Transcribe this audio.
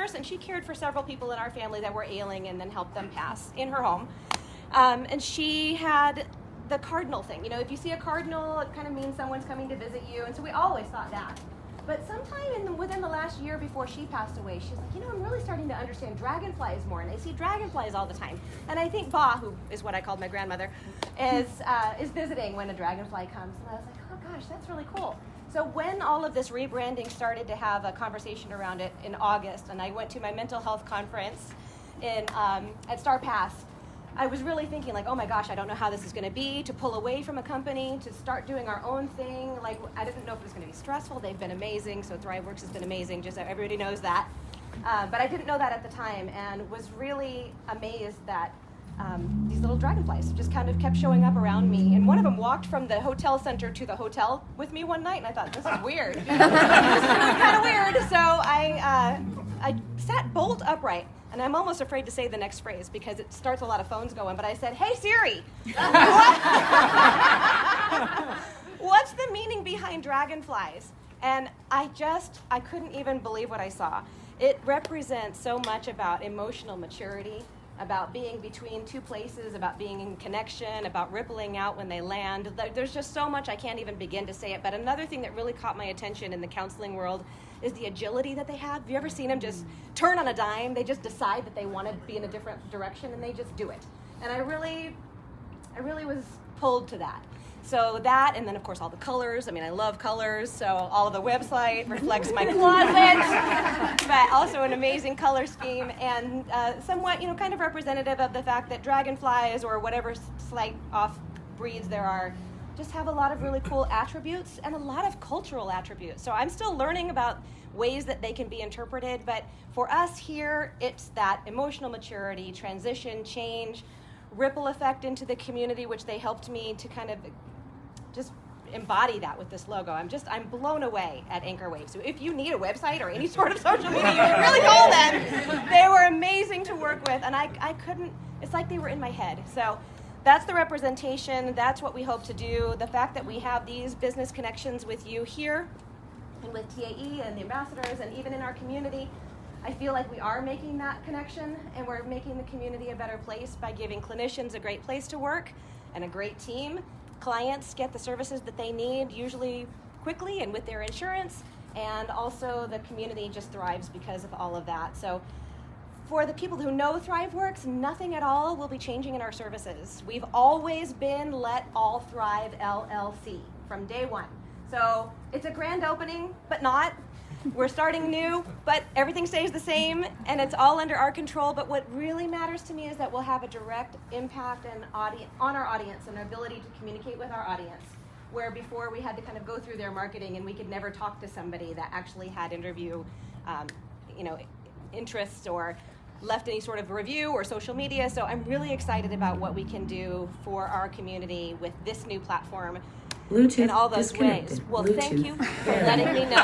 nurse, and she cared for several people in our family that were ailing and then helped them pass in her home. And she had the cardinal thing. You know, if you see a cardinal, it kind of means someone's coming to visit you. And so we always thought that. But sometime within the last year before she passed away, she's like, you know, I'm really starting to understand dragonflies more, and I see dragonflies all the time. And I think Ba, who is what I called my grandmother, is visiting when a dragonfly comes. And I was like, oh gosh, that's really cool. So when all of this rebranding started to have a conversation around it in August, and I went to my mental health conference at Star Pass, I was really thinking like, oh my gosh, I don't know how this is going to be, to pull away from a company, to start doing our own thing. Like, I didn't know if it was going to be stressful. They've been amazing, so ThriveWorks has been amazing, just so everybody knows that. But I didn't know that at the time, and was really amazed that these little dragonflies just kind of kept showing up around me. And one of them walked from the hotel center to the hotel with me one night, and I thought, this is weird. This is really kind of weird. So I sat bolt upright. And I'm almost afraid to say the next phrase because it starts a lot of phones going, but I said, hey Siri, what's the meaning behind dragonflies? And I couldn't even believe what I saw. It represents so much about emotional maturity, about being between two places, about being in connection, about rippling out when they land. There's just so much I can't even begin to say it. But another thing that really caught my attention in the counseling world is the agility that they have. Have you ever seen them just turn on a dime? They just decide that they want to be in a different direction and they just do it. And I really was pulled to that. So that, and then of course all the colors. I mean, I love colors, so all of the website reflects my closet, but also an amazing color scheme, and somewhat, kind of representative of the fact that dragonflies, or whatever slight off breeds there are, just have a lot of really cool attributes and a lot of cultural attributes. So I'm still learning about ways that they can be interpreted, but for us here, it's that emotional maturity, transition, change, ripple effect into the community, which they helped me to kind of just embody that with this logo. I'm blown away at Anchor Wave. So if you need a website or any sort of social media, you should really call them. They were amazing to work with, and I couldn't, it's like they were in my head. So that's the representation. That's what we hope to do. The fact that we have these business connections with you here and with TAE and the ambassadors and even in our community, I feel like we are making that connection, and we're making the community a better place by giving clinicians a great place to work and a great team. Clients get the services that they need, usually quickly and with their insurance, and also the community just thrives because of all of that. So for the people who know ThriveWorks, nothing at all will be changing in our services. We've always been Let All Thrive LLC from day one. So it's a grand opening, but not. We're starting new, but everything stays the same, and it's all under our control. But what really matters to me is that we'll have a direct impact on our audience and our ability to communicate with our audience, where before we had to kind of go through their marketing and we could never talk to somebody that actually had interview interests or left any sort of review or social media. So I'm really excited about what we can do for our community with this new platform Bluetooth in all those ways. Well, thank you for letting me know.